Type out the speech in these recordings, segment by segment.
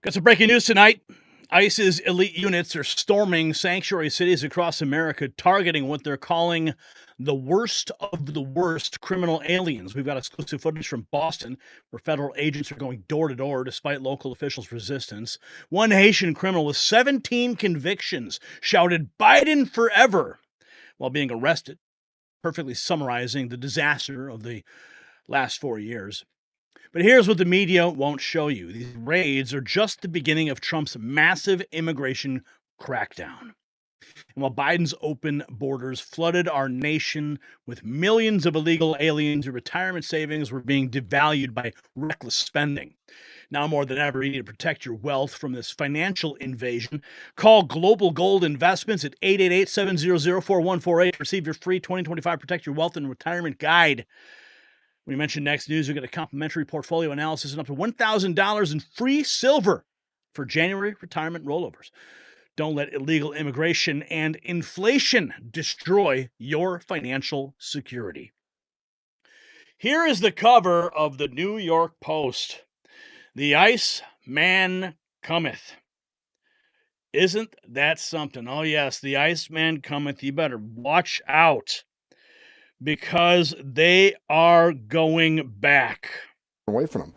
Got some breaking news tonight. ICE's elite units are storming sanctuary cities across America, targeting what they're calling the worst of the worst criminal aliens. We've got exclusive footage from Boston, where federal agents are going door to door despite local officials' resistance. One Haitian criminal with 17 convictions shouted "Biden forever" while being arrested, perfectly summarizing the disaster of the last 4 years. But here's what the media won't show you. These raids are just the beginning of Trump's massive immigration crackdown. And while Biden's open borders flooded our nation with millions of illegal aliens, your retirement savings were being devalued by reckless spending. Now more than ever, you need to protect your wealth from this financial invasion. Call Global Gold Investments at 888-700-4148. Receive your free 2025 Protect Your Wealth and Retirement Guide. When you mention Next News, you'll get a complimentary portfolio analysis and up to $1,000 in free silver for January retirement rollovers. Don't let illegal immigration and inflation destroy your financial security. Here is the cover of the New York Post. The Ice Man cometh. Isn't that something? Oh, yes, the Ice Man cometh. You better watch out, because they are going back. Away from them.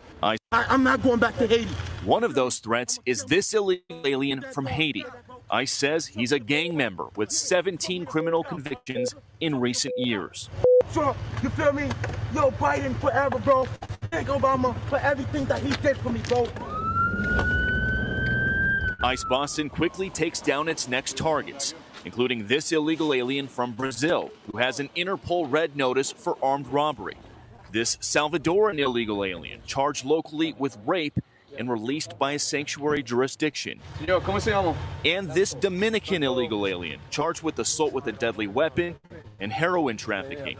I'm not going back to Haiti. One of those threats is this illegal alien from Haiti. ICE says he's a gang member with 17 criminal convictions in recent years. Trump, you feel me? Yo, Biden forever, bro. Thank Obama for everything that he did for me, bro. ICE Boston quickly takes down its next targets, including this illegal alien from Brazil, who has an Interpol red notice for armed robbery. This Salvadoran illegal alien, charged locally with rape and released by a sanctuary jurisdiction. And this Dominican illegal alien, charged with assault with a deadly weapon and heroin trafficking.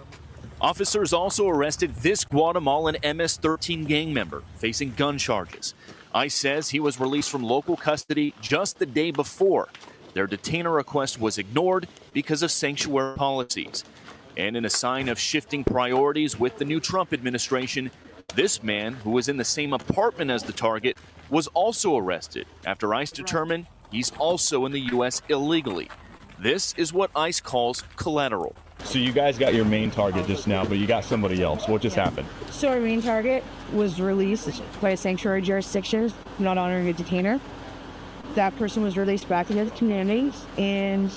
Officers also arrested this Guatemalan MS-13 gang member, facing gun charges. ICE says he was released from local custody just the day before. Their detainer request was ignored because of sanctuary policies. And in a sign of shifting priorities with the new Trump administration, this man, who was in the same apartment as the target, was also arrested after ICE determined he's also in the U.S. illegally. This is what ICE calls collateral. So you guys got your main target just now, but you got somebody else. What just happened? So our main target was released by a sanctuary jurisdiction, not honoring a detainer. That person was released back into the community, and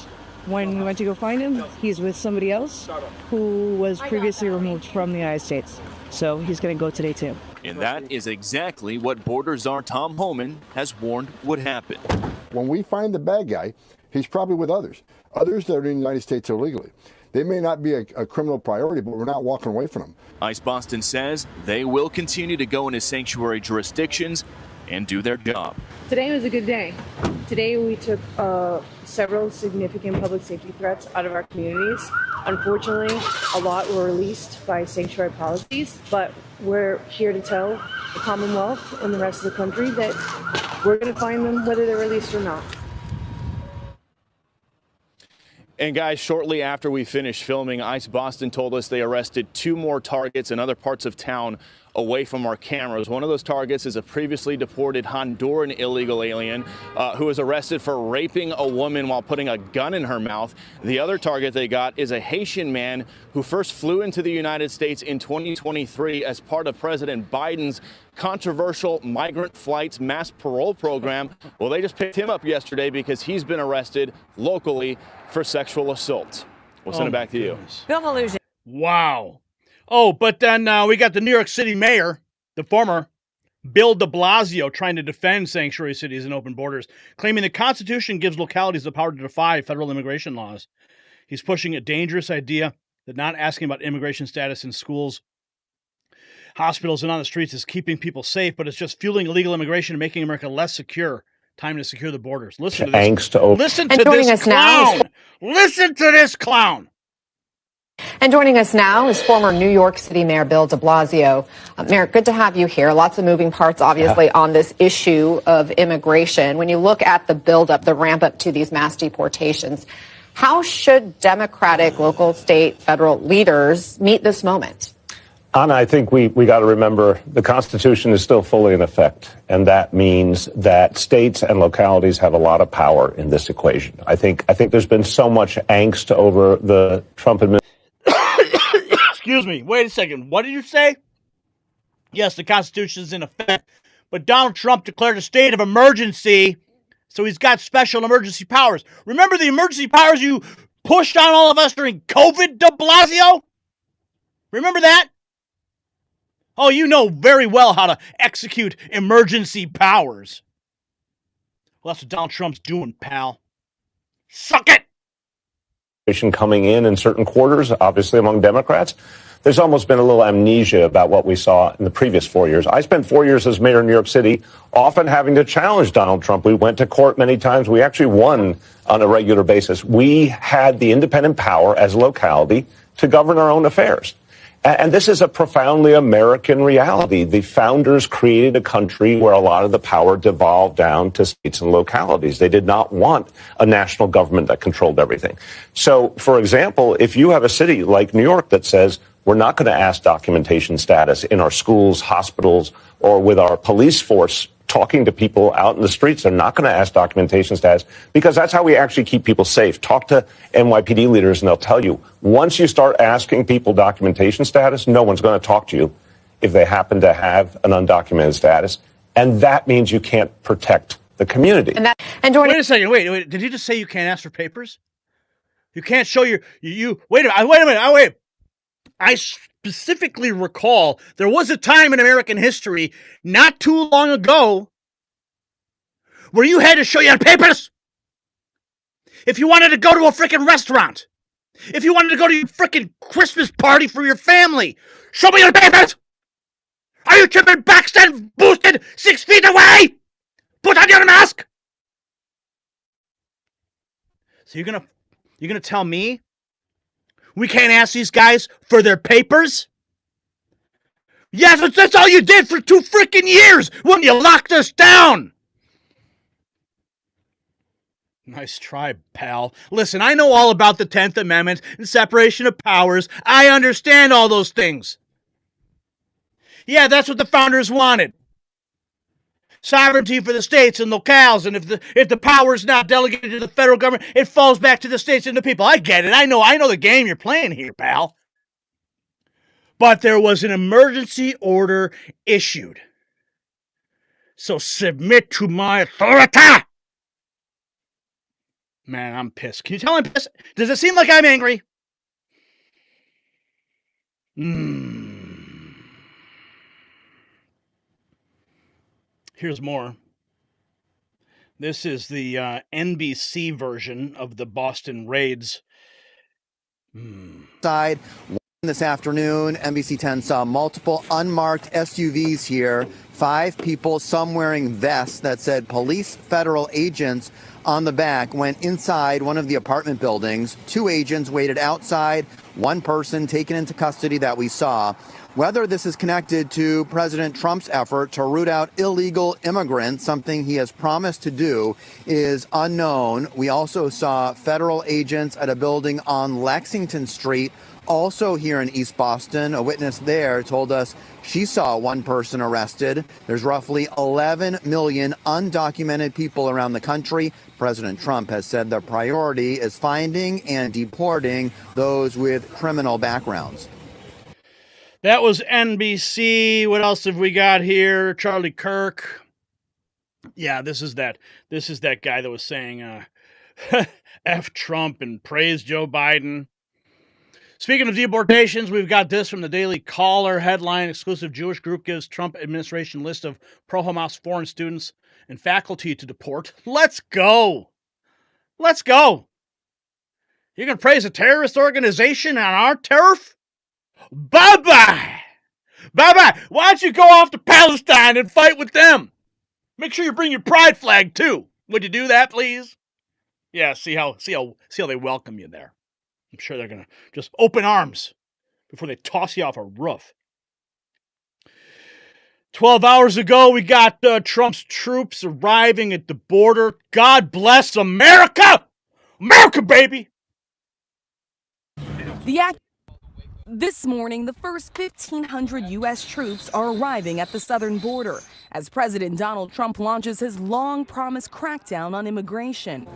when we went to go find him, he's with somebody else who was previously removed from the United States. So he's going to go today too. And that is exactly what Border Czar Tom Homan has warned would happen. When we find the bad guy, he's probably with others that are in the United States illegally. They may not be a criminal priority, but we're not walking away from them. ICE Boston says they will continue to go into sanctuary jurisdictions and do their job. Today was a good day. Today we took several significant public safety threats out of our communities. Unfortunately, a lot were released by sanctuary policies, but we're here to tell the Commonwealth and the rest of the country that we're going to find them whether they're released or not. And guys, shortly after we finished filming, ICE Boston told us they arrested 2 more targets in other parts of town away from our cameras. One of those targets is a previously deported Honduran illegal alien who was arrested for raping a woman while putting a gun in her mouth. The other target they got is a Haitian man who first flew into the United States in 2023 as part of President Biden's controversial migrant flights mass parole program. Well, they just picked him up yesterday because he's been arrested locally for sexual assault. We'll send it back to you. Wow. Oh, but then we got the New York City mayor, the former Bill de Blasio, trying to defend sanctuary cities and open borders, claiming the Constitution gives localities the power to defy federal immigration laws. He's pushing a dangerous idea that not asking about immigration status in schools, hospitals, and on the streets is keeping people safe, but it's just fueling illegal immigration and making America less secure. Time to secure the borders. Listen to this. Listen to this clown. Listen to this clown. And joining us now is former New York City Mayor Bill de Blasio. Mayor, good to have you here. Lots of moving parts, obviously, on this issue of immigration. When you look at the buildup, the ramp up to these mass deportations, how should Democratic, local, state, federal leaders meet this moment? Anna, I think we got to remember the Constitution is still fully in effect, and that means that states and localities have a lot of power in this equation. I think there's been so much angst over the Trump administration. Excuse me. Wait a second. What did you say? Yes, the Constitution is in effect, but Donald Trump declared a state of emergency, so he's got special emergency powers. Remember the emergency powers you pushed on all of us during COVID, de Blasio? Remember that? Oh, you know very well how to execute emergency powers. Well, that's what Donald Trump's doing, pal. Suck it! Coming in certain quarters, obviously among Democrats, there's almost been a little amnesia about what we saw in the previous 4 years. I spent 4 years as mayor of New York City, often having to challenge Donald Trump. We went to court many times. We actually won on a regular basis. We had the independent power as a locality to govern our own affairs. And this is a profoundly American reality. The founders created a country where a lot of the power devolved down to states and localities. They did not want a national government that controlled everything. So, for example, if you have a city like New York that says, we're not going to ask documentation status in our schools, hospitals, or with our police force talking to people out in the streets, they're not going to ask documentation status because that's how we actually keep people safe. Talk to NYPD leaders and they'll tell you, once you start asking people documentation status, no one's going to talk to you if they happen to have an undocumented status. And that means you can't protect the community. Wait a second. Wait. Did you just say you can't ask for papers? You can't show wait a minute. I specifically recall there was a time in American history not too long ago where you had to show your papers if you wanted to go to a freaking restaurant, if you wanted to go to your freaking Christmas party for your family. Show me your papers. Are you tripping, Baxton? Boosted 6 feet away? Put on your mask. So you're gonna tell me we can't ask these guys for their papers? Yes, that's all you did for 2 freaking years when you locked us down. Nice try, pal. Listen, I know all about the 10th Amendment and separation of powers. I understand all those things. Yeah, that's what the founders wanted. Sovereignty for the states and locales, and if the power is not delegated to the federal government, it falls back to the states and the people. I get it. I know the game you're playing here, pal. But there was an emergency order issued. So submit to my authority. Man, I'm pissed. Can you tell I'm pissed? Does it seem like I'm angry? Here's more. This is the NBC version of the Boston raids. Side. This afternoon, NBC 10 saw multiple unmarked SUVs here. 5 people, some wearing vests that said police federal agents on the back, went inside one of the apartment buildings. 2 agents waited outside. 1 person taken into custody that we saw. Whether this is connected to President Trump's effort to root out illegal immigrants, something he has promised to do, is unknown. We also saw federal agents at a building on Lexington Street, also here in East Boston. A witness there told us she saw 1 person arrested. There's roughly 11 million undocumented people around the country. President Trump has said the priority is finding and deporting those with criminal backgrounds. That was NBC. What else have we got here? Charlie Kirk. Yeah, this is that guy that was saying F Trump and praise Joe Biden. Speaking of deportations, we've got this from the Daily Caller headline. Exclusive Jewish group gives Trump administration list of pro-Hamas foreign students and faculty to deport. Let's go. Let's go. You can praise a terrorist organization on our turf? Bye-bye. Bye-bye. Why don't you go off to Palestine and fight with them? Make sure you bring your pride flag, too. Would you do that, please? Yeah, see how they welcome you there. I'm sure they're going to just open arms before they toss you off a roof. 12 hours ago, we got Trump's troops arriving at the border. God bless America! America, baby! This morning, the first 1,500 U.S. troops are arriving at the southern border as President Donald Trump launches his long-promised crackdown on immigration.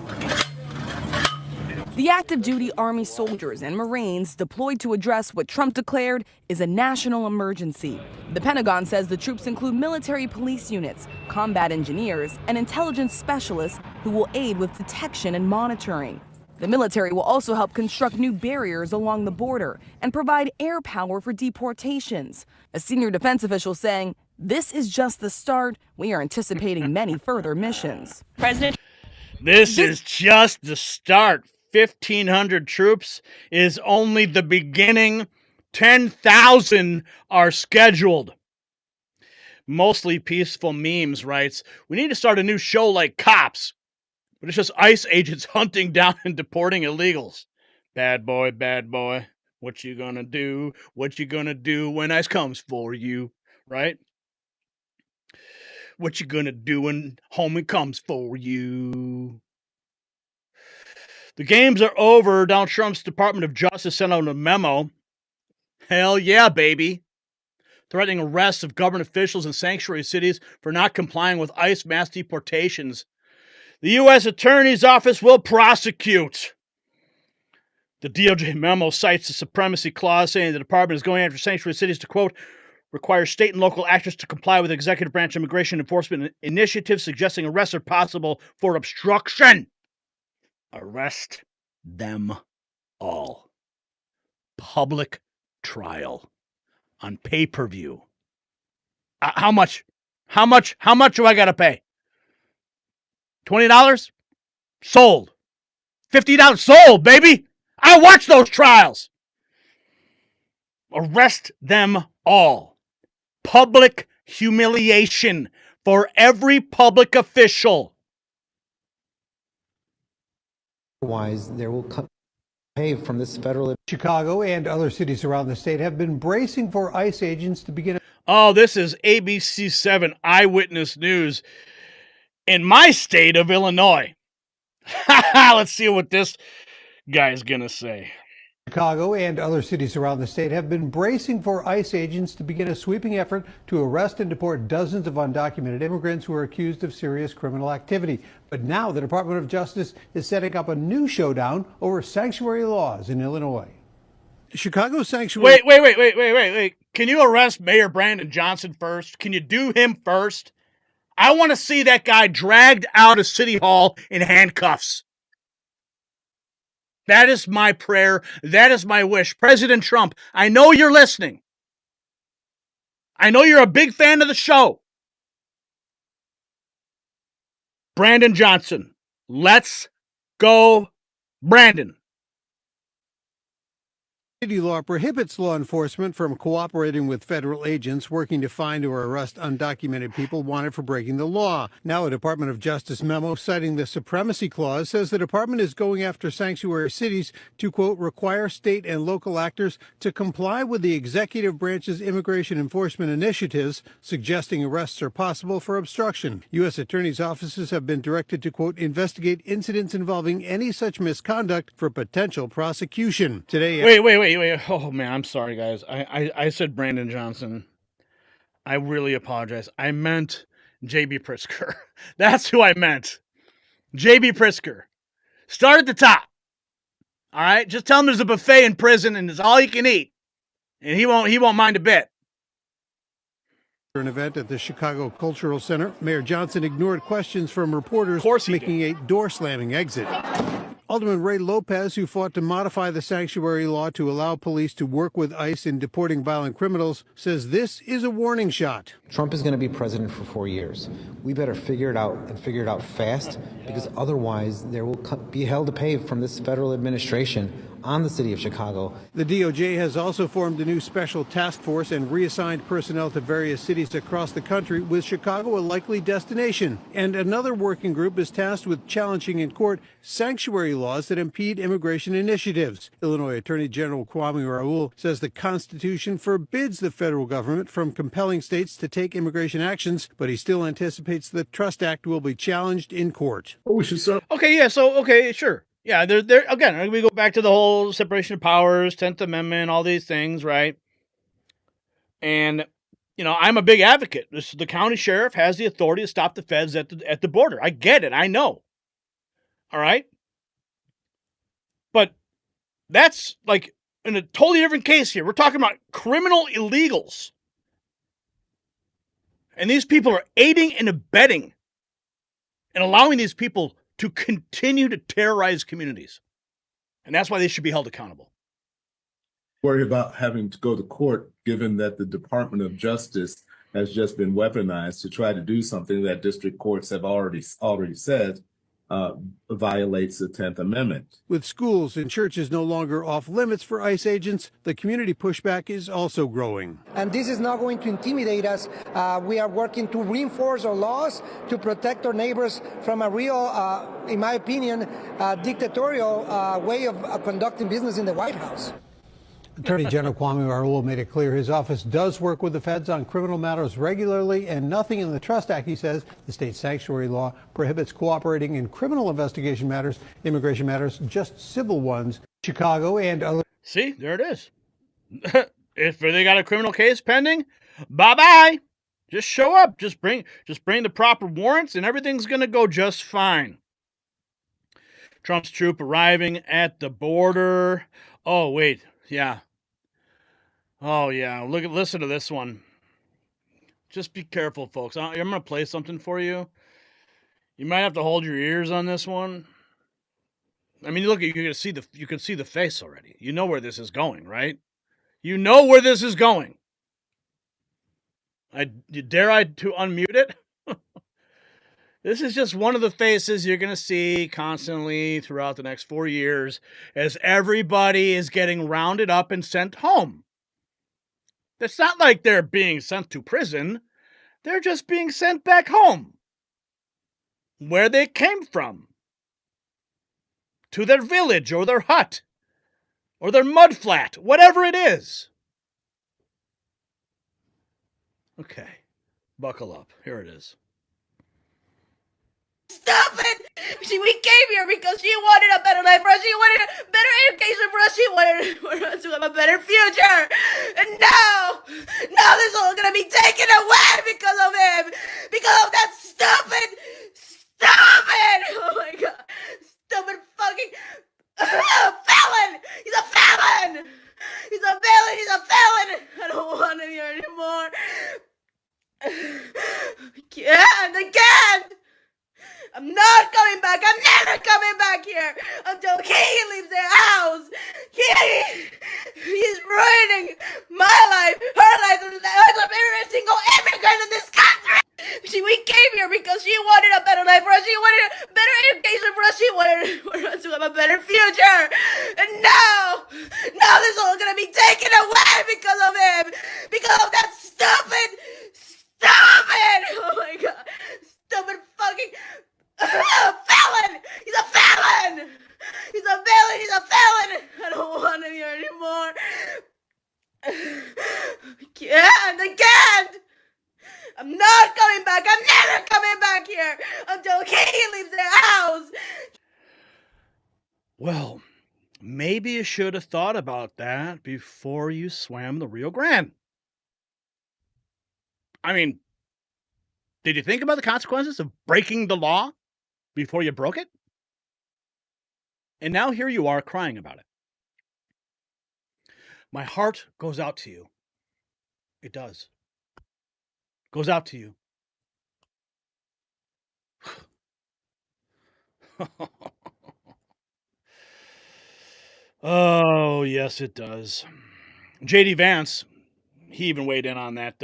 The active duty Army soldiers and Marines deployed to address what Trump declared is a national emergency. The Pentagon says the troops include military police units, combat engineers, and intelligence specialists who will aid with detection and monitoring. The military will also help construct new barriers along the border and provide air power for deportations. A senior defense official saying, "This is just the start. We are anticipating many further missions." This is just the start. 1,500 troops is only the beginning. 10,000 are scheduled. Mostly peaceful memes writes, "We need to start a new show like Cops, but it's just ICE agents hunting down and deporting illegals. Bad boy, what you gonna do? What you gonna do when ICE comes for you?" Right? What you gonna do when homie comes for you? The games are over. Donald Trump's Department of Justice sent out a memo. Hell yeah, baby. Threatening arrests of government officials in sanctuary cities for not complying with ICE mass deportations. The U.S. Attorney's Office will prosecute. The DOJ memo cites the Supremacy Clause, saying the department is going after sanctuary cities to, quote, require state and local actors to comply with executive branch immigration enforcement initiatives, suggesting arrests are possible for obstruction. Arrest them all. Public trial on pay-per-view. How much? How much do I got to pay? $20? Sold. $50? Sold, baby. I watch those trials. Arrest them all. Public humiliation for every public official. Otherwise, there will pay from this federal. Chicago and other cities around the state have been bracing for ICE agents to begin. Oh, this is ABC 7 Eyewitness News in my state of Illinois. Let's see what this guy's going to say. Chicago and other cities around the state have been bracing for ICE agents to begin a sweeping effort to arrest and deport dozens of undocumented immigrants who are accused of serious criminal activity. But now the Department of Justice is setting up a new showdown over sanctuary laws in Illinois. Chicago sanctuary. Wait. Can you arrest Mayor Brandon Johnson first? Can you do him first? I want to see that guy dragged out of City Hall in handcuffs. That is my prayer. That is my wish. President Trump, I know you're listening. I know you're a big fan of the show. Brandon Johnson. Let's go, Brandon. City law prohibits law enforcement from cooperating with federal agents working to find or arrest undocumented people wanted for breaking the law. Now, a Department of Justice memo citing the Supremacy Clause says the department is going after sanctuary cities to, quote, require state and local actors to comply with the executive branch's immigration enforcement initiatives, suggesting arrests are possible for obstruction. U.S. attorneys' offices have been directed to, quote, investigate incidents involving any such misconduct for potential prosecution. Today, Wait. Oh, man, I'm sorry, guys. I said Brandon Johnson. I really apologize. I meant J.B. Pritzker. That's who I meant. J.B. Pritzker. Start at the top. All right? Just tell him there's a buffet in prison and it's all you can eat. And he won't mind a bit. An event at the Chicago Cultural Center, Mayor Johnson ignored questions from reporters, making a door-slamming exit. Alderman Ray Lopez, who fought to modify the sanctuary law to allow police to work with ICE in deporting violent criminals, says this is a warning shot. Trump is going to be president for 4 years. We better figure it out and figure it out fast, because otherwise there will be hell to pay from this federal administration on the city of Chicago. The DOJ has also formed a new special task force and reassigned personnel to various cities across the country, with Chicago a likely destination. And another working group is tasked with challenging in court sanctuary laws that impede immigration initiatives. Illinois Attorney General Kwame Raoul says the Constitution forbids the federal government from compelling states to take immigration actions, but he still anticipates the Trust Act will be challenged in court. Okay, sure. Yeah, they're again, we go back to the whole separation of powers, 10th Amendment, all these things, right? And, I'm a big advocate. The county sheriff has the authority to stop the feds at the border. I get it. I know. All right? But that's like in a totally different case here. We're talking about criminal illegals. And these people are aiding and abetting and allowing these people to continue to terrorize communities. And that's why they should be held accountable. Worry about having to go to court, given that the Department of Justice has just been weaponized to try to do something that district courts have already said violates the 10th Amendment. With schools and churches no longer off limits for ICE agents, the community pushback is also growing. And this is not going to intimidate us. We are working to reinforce our laws to protect our neighbors from a real, in my opinion, dictatorial way of conducting business in the White House. Attorney General Kwame Raoul made it clear his office does work with the feds on criminal matters regularly, and nothing in the Trust Act, he says, the state sanctuary law, prohibits cooperating in criminal investigation matters, immigration matters, just civil ones. Chicago and other. See, there it is. If they got a criminal case pending, bye-bye. Just show up. Just bring the proper warrants, and everything's going to go just fine. Trump's troop arriving at the border. Oh, wait. Yeah. Oh, yeah. Listen to this one. Just be careful, folks. I'm going to play something for you. You might have to hold your ears on this one. I mean, look, you can see the face already. You know where this is going, right? You know where this is going. Dare I to unmute it? This is just one of the faces you're going to see constantly throughout the next 4 years as everybody is getting rounded up and sent home. It's not like they're being sent to prison. They're just being sent back home, where they came from, to their village or their hut or their mud flat, whatever it is. Okay, buckle up. Here it is. Stupid! We came here because she wanted a better life for us. She wanted a better education for us. She wanted for us to have a better future. And now this is all gonna be taken away because of him. Because of that stupid! Oh my god. Stupid fucking felon! He's a felon! He's a villain! He's a felon! I don't want him here anymore. Again! I'm not coming back. I'm never coming back here until he leaves the house. He's ruining my life, her life, and the life of every single immigrant in this country. We came here because she wanted a better life for us. She wanted a better education for us. She wanted for us to have a better future. And now this is all gonna be taken away because of him. Because of that stupid! Oh my god! Stupid fucking felon! He's a felon! He's a villain! He's a felon! I don't want him here anymore. Again! I'm not coming back. I'm never coming back here until he leaves the house. Well, maybe you should have thought about that before you swam the Rio Grande. I mean, did you think about the consequences of breaking the law before you broke it? And now here you are crying about it. My heart goes out to you. It does. Goes out to you. Oh, yes, it does. J.D. Vance, he even weighed in on that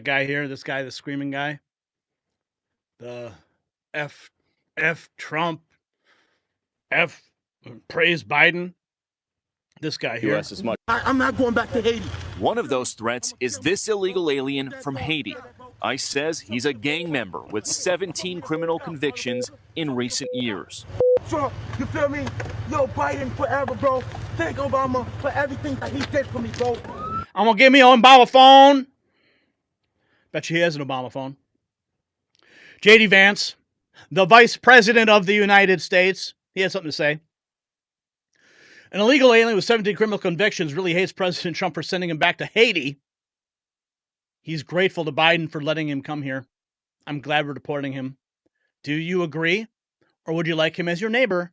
guy here, this guy, the screaming guy. The F Trump, F praise Biden. This guy here. US is much. I'm not going back to Haiti. One of those threats is this illegal alien from Haiti. ICE says he's a gang member with 17 criminal convictions in recent years. Trump, you feel me? Yo, Biden forever, bro. Thank Obama for everything that he did for me, bro. I'm gonna give me an Obama phone. Bet you he has an Obama phone. J.D. Vance, the Vice President of the United States, He had something to say. An illegal alien with 17 criminal convictions really hates President Trump for sending him back to Haiti. He's grateful to Biden for letting him come here. I'm glad we're deporting him. Do you agree? Or would you like him as your neighbor?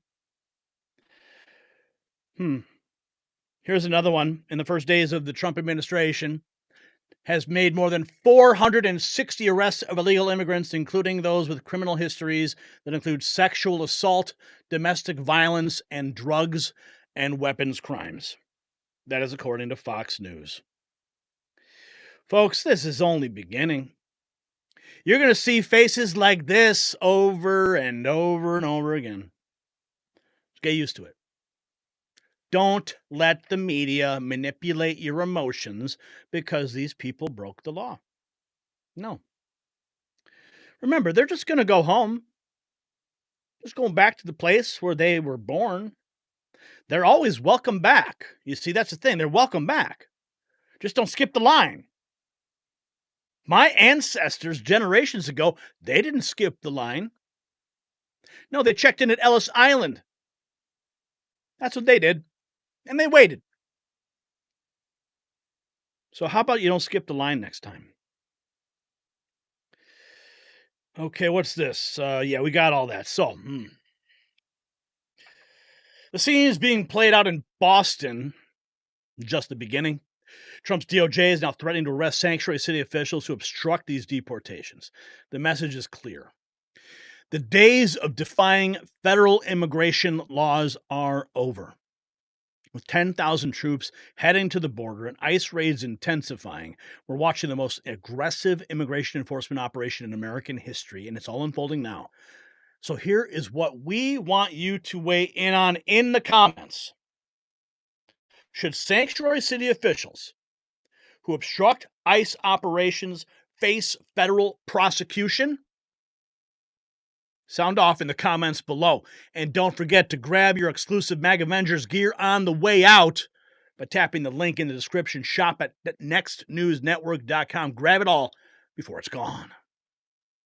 Here's another one. In the first days of the Trump administration, has made more than 460 arrests of illegal immigrants, including those with criminal histories that include sexual assault, domestic violence, and drugs and weapons crimes. That is according to Fox News. Folks, this is only beginning. You're going to see faces like this over and over and over again. Get used to it. Don't let the media manipulate your emotions because these people broke the law. No. Remember, they're just going to go home. Just going back to the place where they were born. They're always welcome back. You see, that's the thing. They're welcome back. Just don't skip the line. My ancestors generations ago, they didn't skip the line. No, they checked in at Ellis Island. That's what they did. And they waited. So how about you don't skip the line next time? Okay, what's this? Yeah, we got all that. So, the scene is being played out in Boston. Just the beginning. Trump's DOJ is now threatening to arrest sanctuary city officials who obstruct these deportations. The message is clear. The days of defying federal immigration laws are over. With 10,000 troops heading to the border and ICE raids intensifying, we're watching the most aggressive immigration enforcement operation in American history, and it's all unfolding now. So here is what we want you to weigh in on in the comments. Should sanctuary city officials who obstruct ICE operations face federal prosecution? Sound off in the comments below. And don't forget to grab your exclusive Mag Avengers gear on the way out by tapping the link in the description. Shop at nextnewsnetwork.com. Grab it all before it's gone.